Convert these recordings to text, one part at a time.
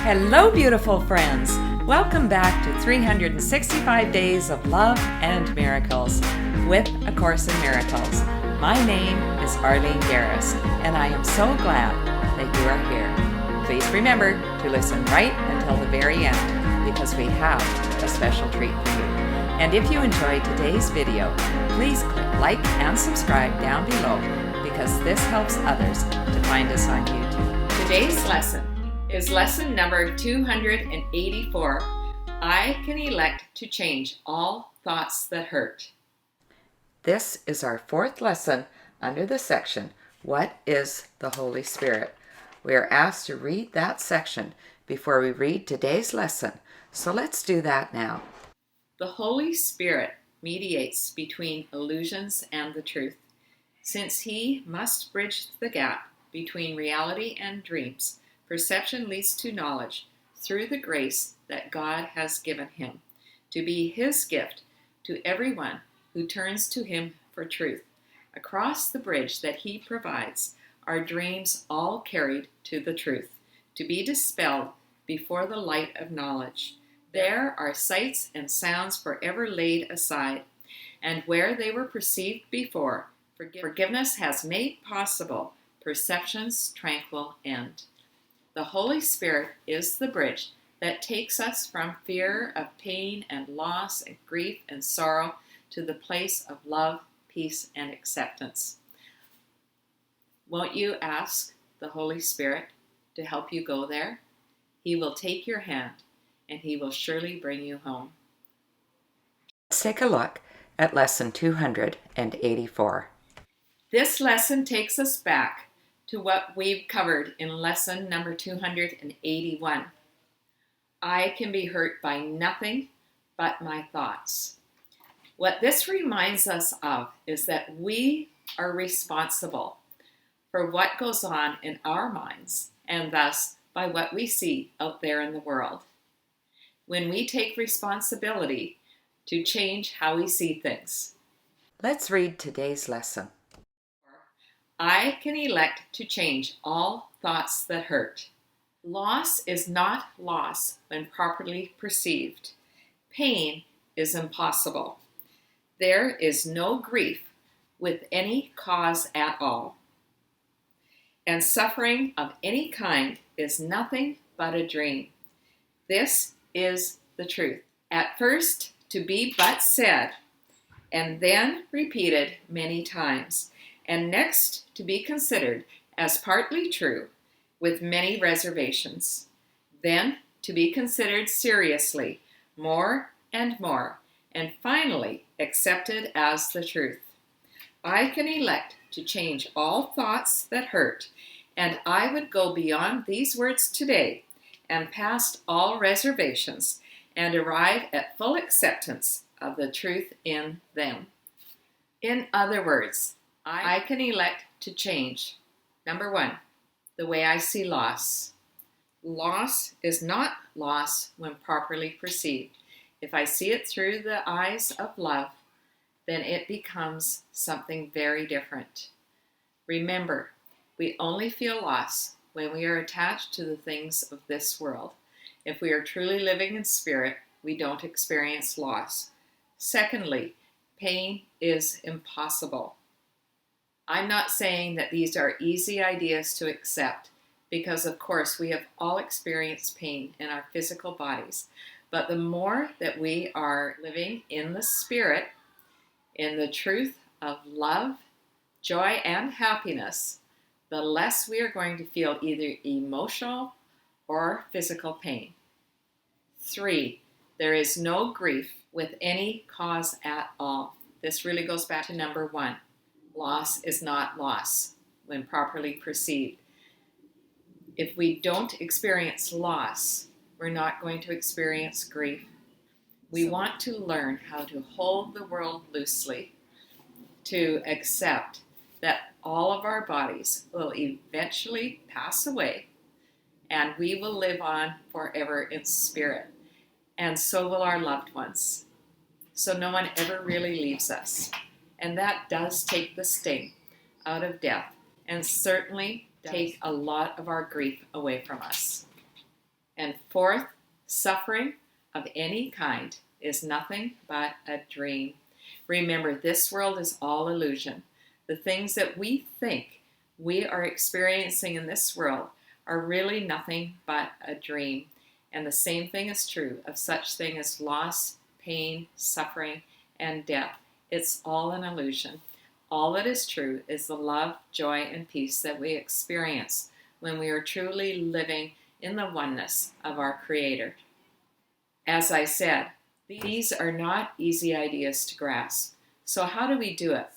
Hello, beautiful friends. Welcome back to 365 Days of Love and Miracles with A Course in Miracles. My name is Arlene Geres, and I am so glad that you are here. Please remember to listen right until the very end because we have a special treat for you. And if you enjoyed today's video, please click like and subscribe down below because this helps others to find us on YouTube. Today's lesson is lesson number 284. I can elect to change all thoughts that hurt. This is our fourth lesson under the section, What is the Holy Spirit? We are asked to read that section before we read today's lesson, so let's do that now. The Holy Spirit mediates between illusions and the truth. Since he must bridge the gap between reality and dreams, perception leads to knowledge through the grace that God has given him, to be his gift to everyone who turns to him for truth. Across the bridge that he provides are dreams all carried to the truth, to be dispelled before the light of knowledge. There are sights and sounds forever laid aside, and where they were perceived before, forgiveness has made possible perception's tranquil end. The Holy Spirit is the bridge that takes us from fear of pain and loss and grief and sorrow to the place of love, peace, and acceptance. Won't you ask the Holy Spirit to help you go there? He will take your hand and he will surely bring you home. Let's take a look at lesson 284. This lesson takes us back to what we've covered in lesson number 281. I can be hurt by nothing but my thoughts. What this reminds us of is that we are responsible for what goes on in our minds and thus by what we see out there in the world. When we take responsibility to change how we see things. Let's read today's lesson. I can elect to change all thoughts that hurt. Loss is not loss when properly perceived. Pain is impossible. There is no grief with any cause at all. And suffering of any kind is nothing but a dream. This is the truth. At first to be but said, and then repeated many times, and next to be considered as partly true, with many reservations, then to be considered seriously, more and more, and finally accepted as the truth. I can elect to change all thoughts that hurt, and I would go beyond these words today and past all reservations and arrive at full acceptance of the truth in them. In other words, I can elect to change. Number 1, the way I see loss. Loss is not loss when properly perceived. If I see it through the eyes of love, then it becomes something very different. Remember, we only feel loss when we are attached to the things of this world. If we are truly living in spirit, we don't experience loss. Secondly, pain is impossible. I'm not saying that these are easy ideas to accept because, of course, we have all experienced pain in our physical bodies. But the more that we are living in the Spirit, in the truth of love, joy, and happiness, the less we are going to feel either emotional or physical pain. 3, there is no grief with any cause at all. This really goes back to number 1. Loss is not loss when properly perceived. If we don't experience loss, we're not going to experience grief. We want to learn how to hold the world loosely, to accept that all of our bodies will eventually pass away and we will live on forever in spirit, and so will our loved ones. So no one ever really leaves us. And that does take the sting out of death and certainly take a lot of our grief away from us. And fourth, suffering of any kind is nothing but a dream. Remember, this world is all illusion. The things that we think we are experiencing in this world are really nothing but a dream. And the same thing is true of such thing as loss, pain, suffering, and death. It's all an illusion. All that is true is the love, joy, and peace that we experience when we are truly living in the oneness of our Creator. As I said, these are not easy ideas to grasp. So how do we do it?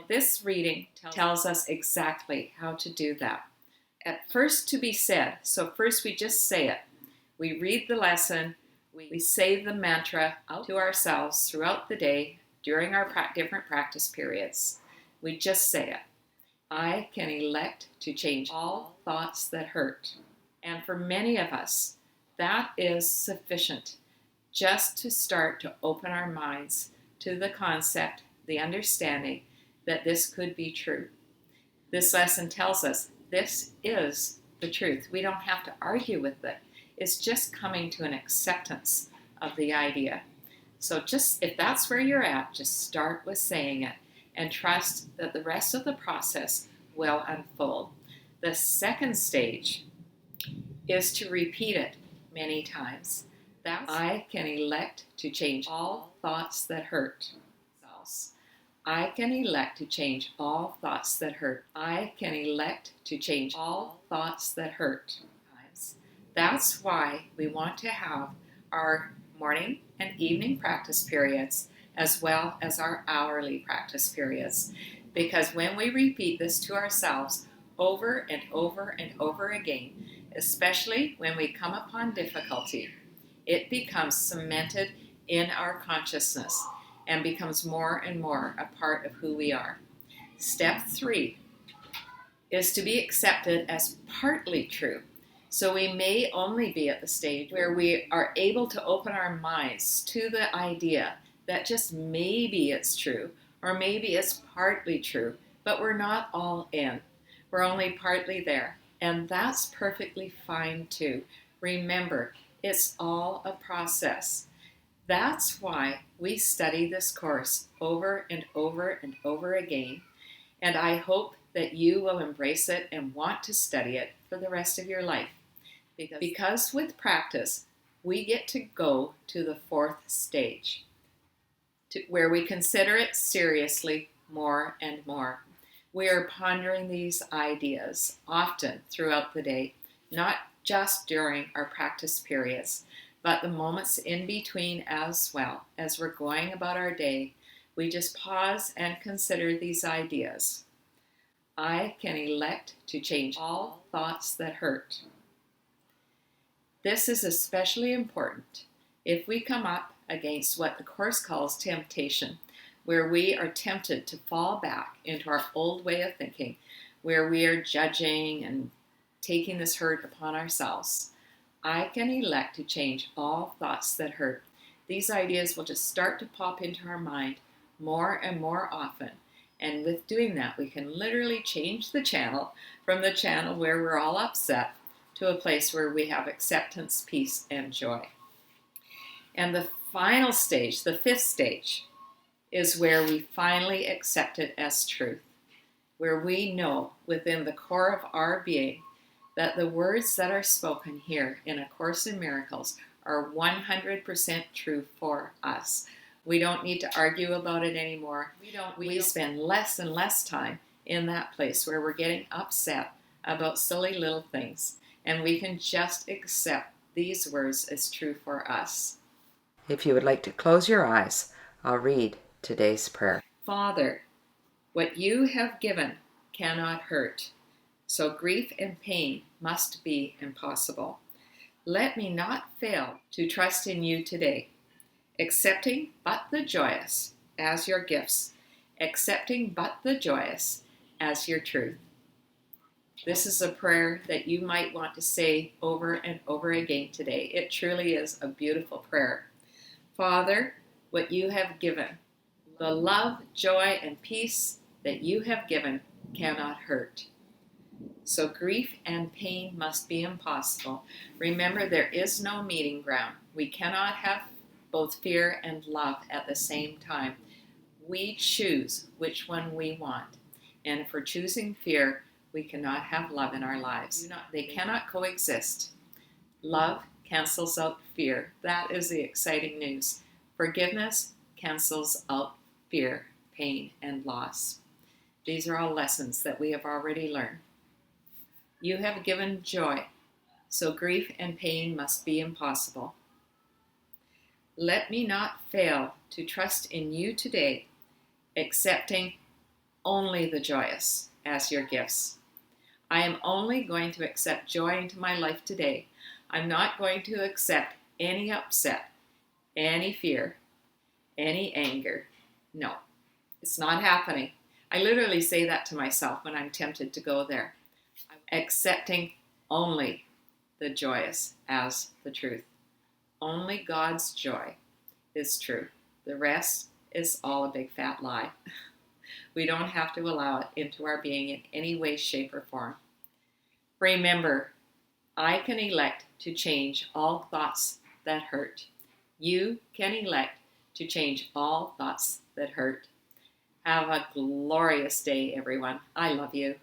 This reading tells us exactly how to do that. At first to be said, so first we just say it. We read the lesson, we say the mantra out to ourselves throughout the day during our different practice periods. We just say it. I can elect to change all thoughts that hurt. And for many of us, that is sufficient just to start to open our minds to the concept, the understanding that this could be true. This lesson tells us this is the truth. We don't have to argue with it. It's just coming to an acceptance of the idea. So just if that's where you're at, just start with saying it and trust that the rest of the process will unfold. The second stage is to repeat it many times. I can elect to change all thoughts that hurt. I can elect to change all thoughts that hurt. I can elect to change all thoughts that hurt. That's why we want to have our morning and evening practice periods as well as our hourly practice periods. Because when we repeat this to ourselves over and over and over again, especially when we come upon difficulty, it becomes cemented in our consciousness and becomes more and more a part of who we are. Step 3 is to be accepted as partly true. So we may only be at the stage where we are able to open our minds to the idea that just maybe it's true, or maybe it's partly true, but we're not all in. We're only partly there. And that's perfectly fine too. Remember, it's all a process. That's why we study this course over and over and over again. And I hope that you will embrace it and want to study it for the rest of your life. Because with practice, we get to go to the fourth stage, where we consider it seriously more and more. We are pondering these ideas often throughout the day, not just during our practice periods, but the moments in between as well. As we're going about our day, we just pause and consider these ideas. I can elect to change all thoughts that hurt. This is especially important if we come up against what the Course calls temptation, where we are tempted to fall back into our old way of thinking, where we are judging and taking this hurt upon ourselves. I can elect to change all thoughts that hurt. These ideas will just start to pop into our mind more and more often. And with doing that, we can literally change the channel from the channel where we're all upset to a place where we have acceptance, peace, and joy. And the final stage, the fifth stage, is where we finally accept it as truth, where we know within the core of our being that the words that are spoken here in A Course in Miracles are 100% true for us. We don't need to argue about it anymore. We spend less and less time in that place where we're getting upset about silly little things, and we can just accept these words as true for us. If you would like to close your eyes, I'll read today's prayer. Father, what you have given cannot hurt, so grief and pain must be impossible. Let me not fail to trust in you today, accepting but the joyous as your gifts, accepting but the joyous as your truth. This is a prayer that you might want to say over and over again today. It truly is a beautiful prayer. Father, what you have given, the love, joy, and peace that you have given cannot hurt. So grief and pain must be impossible. Remember, there is no meeting ground. We cannot have both fear and love at the same time. We choose which one we want. And if we're choosing fear, we cannot have love in our lives. They cannot coexist. Love cancels out fear. That is the exciting news. Forgiveness cancels out fear, pain, and loss. These are all lessons that we have already learned. You have given joy, so grief and pain must be impossible. Let me not fail to trust in you today, accepting only the joyous as your gifts. I am only going to accept joy into my life today. I'm not going to accept any upset, any fear, any anger. No, it's not happening. I literally say that to myself when I'm tempted to go there. Accepting only the joyous as the truth. Only God's joy is true. The rest is all a big fat lie. We don't have to allow it into our being in any way, shape, or form. Remember, I can elect to change all thoughts that hurt. You can elect to change all thoughts that hurt. Have a glorious day, everyone. I love you.